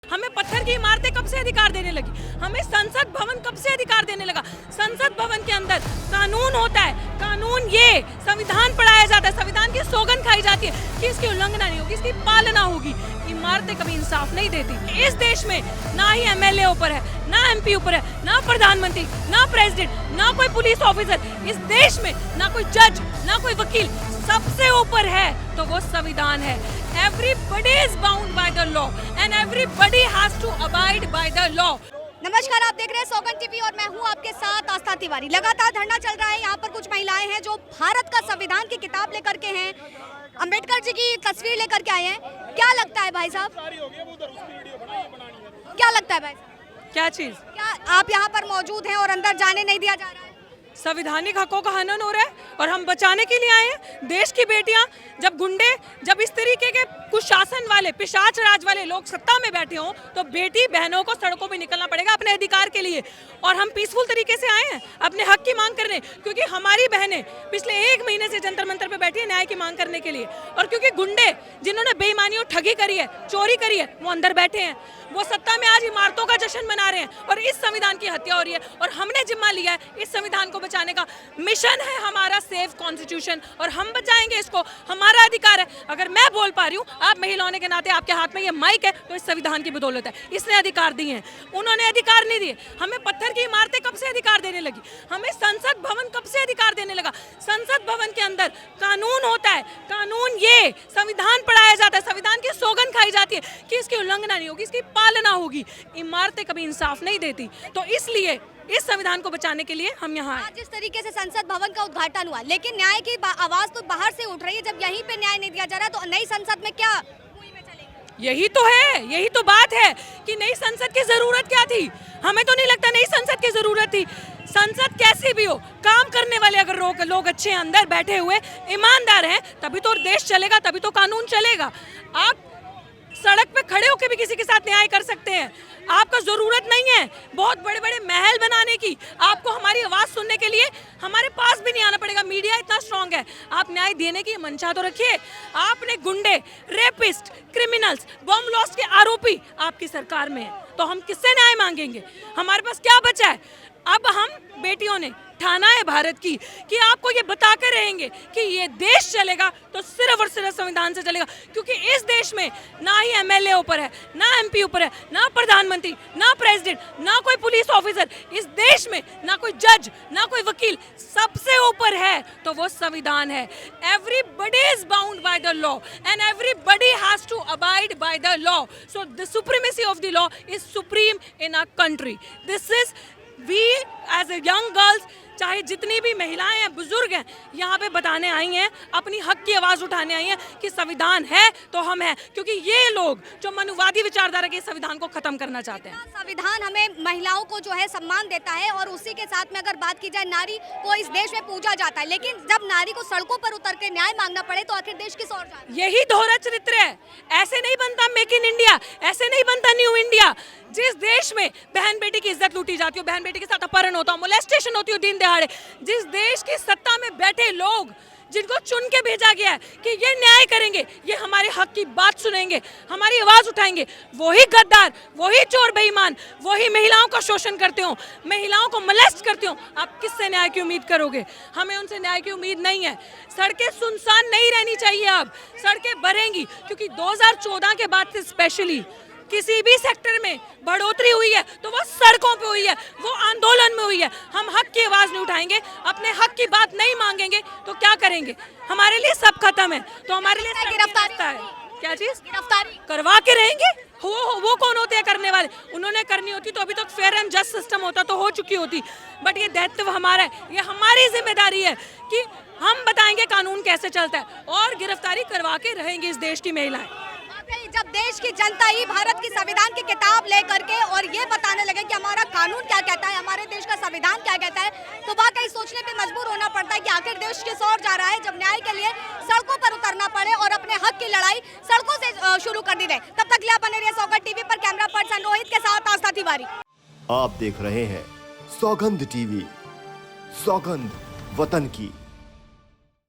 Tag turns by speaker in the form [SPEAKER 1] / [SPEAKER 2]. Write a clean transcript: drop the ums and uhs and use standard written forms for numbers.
[SPEAKER 1] हमें पत्थर की इमारतें कब से अधिकार देने लगी? हमें संसद भवन कब से अधिकार देने लगा? संसद भवन के अंदर कानून होता है, कानून ये संविधान पढ़ाया जाता है, संविधान की सौगंध खाई जाती है कि इसकी उल्लंघना नहीं होगी, इसकी पालना होगी। इमारतें कभी इंसाफ नहीं देती। इस देश में ना ही एमएलए ऊपर है, ना एमपी ऊपर है, ना प्रधानमंत्री, ना प्रेसिडेंट, ना कोई पुलिस ऑफिसर। इस देश में ना कोई जज, ना कोई वकील, सबसे ऊपर है तो वो संविधान है। Everybody is bound by the law and everybody has to abide by the law.
[SPEAKER 2] नमस्कार, आप देख रहे हैं सौगंध टीवी और मैं हूं आपके साथ आस्था तिवारी। लगातार धरना चल रहा है। यहाँ पर कुछ महिलाएं हैं जो भारत का संविधान की किताब लेकर के हैं, अंबेडकर जी की तस्वीर लेकर के आए हैं। क्या लगता है भाई साहब, क्या लगता है भाई साहब,
[SPEAKER 1] क्या चीज?
[SPEAKER 2] क्या आप यहाँ पर मौजूद हैं और अंदर जाने नहीं दिया जा रहा है?
[SPEAKER 1] संवैधानिक हकों का हनन हो रहा है और हम बचाने के लिए आए हैं। देश की बेटियां, जब गुंडे, जब इस तरीके के कुशासन वाले, पिशाच राज वाले लोग सत्ता में बैठे हों, तो बेटी बहनों को सड़कों पे निकलना पड़ेगा अपने अधिकार के लिए। और हम पीसफुल तरीके से आए हैं अपने हक की मांग करने, क्योंकि हमारी बहनें पिछले 1 महीने से जंतर मंतर पे बैठी है न्याय की मांग करने के लिए। और क्योंकि गुंडे जिन्होंने बेईमानी और ठगी करी है, चोरी करी है, वो अंदर बैठे हैं। वो सत्ता में आज इमारतों का जश्न मना रहे हैं और इस संविधान की हत्या हो रही है। और हमने जिम्मा लिया है इस संविधान को बचाने का। मिशन है हमारा सेव कॉन्स्टिट्यूशन और हम बचाएंगे इसको। हमारा अधिकार है। अगर मैं बोल पा रही हूँ, आप महिला होने के नाते आपके हाथ में ये माइक है, तो इस संविधान की बदौलत है। इसने अधिकार दिए हैं, उन्होंने अधिकार नहीं दिए। हमें पत्थर की इमारतें कब से अधिकार देने लगी? हमें संसद भवन कब से अधिकार देने लगा? संसद भवन के अंदर कानून होता है, कानून ये संविधान पढ़ाया जाता है, संविधान की सौगंध खाई जाती है कि इसकी उल्लंघना नहीं होगी, इसकी पालना होगी। इमारतें कभी इंसाफ नहीं देती। तो इसलिए इस संविधान को बचाने के लिए हम यहाँ आए।
[SPEAKER 2] जिस तरीके से संसद भवन का उद्घाटन हुआ, लेकिन न्याय की आवाज तो बाहर से उठ रही है। जब यहीं पे न्याय नहीं दिया जा रहा, तो नई संसद में क्या मुहिम में चलेगी?
[SPEAKER 1] यही तो है, यही तो बात है कि नई संसद की जरूरत क्या थी? हमें तो नहीं लगता नई संसद की जरूरत थी। संसद कैसी भी हो, काम करने वाले अगर लोग अच्छे हैं, अंदर बैठे हुए ईमानदार हैं, तभी तो देश चलेगा, तभी तो कानून चलेगा। आप सड़क पे खड़े होकर भी किसी के साथ न्याय कर सकते हैं। आपको जरूरत नहीं है बहुत बड़े बड़े महल बनाने की। आपको हमारी आवाज सुनने के लिए हमारे पास भी नहीं आना पड़ेगा। मीडिया इतना स्ट्रांग है। आप न्याय देने की मंशा तो रखिए। आपने गुंडे, रेपिस्ट, क्रिमिनल्स, बम ब्लास्ट के आरोपी आपकी सरकार में है, तो हम किससे न्याय मांगेंगे? हमारे पास क्या बचा है? अब हम बेटियों ने ठाना है भारत की कि आपको ये बता कर रहेंगे कि ये देश चलेगा तो सिर्फ और सिर्फ संविधान से चलेगा। क्योंकि इस देश में ना ही एमएलए ऊपर है, ना एमपी ऊपर है, ना प्रधानमंत्री, ना प्रेसिडेंट, ना कोई पुलिस ऑफिसर। इस देश में ना कोई जज, ना कोई वकील, सबसे ऊपर है तो वो संविधान है। Everybody is bound by the law and everybody has to abide by the law. So the supremacy of the law is supreme in our country. This is we as a young girls, चाहे जितनी भी महिलाएं हैं, बुजुर्ग हैं, यहाँ पे बताने आई हैं, अपनी हक की आवाज उठाने आई हैं कि संविधान है तो हम हैं। क्योंकि ये लोग जो मनुवादी विचारधारा के संविधान को खत्म करना चाहते हैं।
[SPEAKER 2] संविधान हमें महिलाओं को जो है सम्मान देता है और उसी के साथ में अगर बात की जाए, नारी को इस देश में पूजा जाता है, लेकिन जब नारी को सड़कों पर उतर के न्याय मांगना पड़े तो आखिर देश किस ओर जाता है?
[SPEAKER 1] यही दोहरा चरित्र है। ऐसे नहीं बनता मेक इन इंडिया, ऐसे नहीं बनता न्यू इंडिया। जिस देश में बहन बेटी की इज्जत लूटी जाती हो, बहन बेटी के साथ अपहरण होता हो, मोलेस्टेशन होती हो दिन दहाड़े, जिस देश की सत्ता में बैठे लोग जिनको चुन के भेजा गया है कि ये न्याय करेंगे, ये हमारे हक की बात सुनेंगे, हमारी आवाज उठाएंगे, वही गद्दार, वही चोर बेईमान, वही महिलाओं का शोषण करते हो, महिलाओं को मोलेस्ट करते हो, आप किससे न्याय की उम्मीद करोगे? हमें उनसे न्याय की उम्मीद नहीं है। सड़कें सुनसान नहीं रहनी चाहिए, अब सड़कें भरेंगी। क्योंकि 2014 के बाद से स्पेशली किसी भी सेक्टर में बढ़ोतरी हुई है तो वो सड़कों पे हुई है, वो आंदोलन में हुई है। हम हक की आवाज नहीं उठाएंगे, अपने हक की बात नहीं मांगेंगे तो क्या करेंगे? हमारे लिए सब खत्म है, तो हमारे लिए
[SPEAKER 2] गिरफ्तारी
[SPEAKER 1] है। क्या चीज?
[SPEAKER 2] गिरफ्तारी
[SPEAKER 1] करवा के रहेंगे। वो कौन होते हैं करने वाले? उन्होंने करनी होती तो अभी तक फेयर एंड जस्ट सिस्टम होता तो हो चुकी होती। बट ये दायित्व हमारा है, ये हमारी जिम्मेदारी है कि हम बताएंगे कानून कैसे चलता है और गिरफ्तारी करवा के रहेंगे इस देश की महिलाएं।
[SPEAKER 2] जब देश की जनता ही भारत की संविधान की किताब ले करके और ये बताने लगे कि हमारा कानून क्या कहता है, हमारे देश का संविधान क्या कहता है, तो वाकई सोचने पे मजबूर होना पड़ता है कि आखिर देश किस ओर जा रहा है, जब न्याय के लिए सड़कों पर उतरना पड़े और अपने हक की लड़ाई सड़कों से शुरू कर दी जाए। तब तक लिया बने रहिए सौगंध टीवी पर। कैमरा पर्सन रोहित के साथ आस्था तिवारी।
[SPEAKER 3] आप देख रहे हैं सौगंध टीवी, सौगंध वतन की।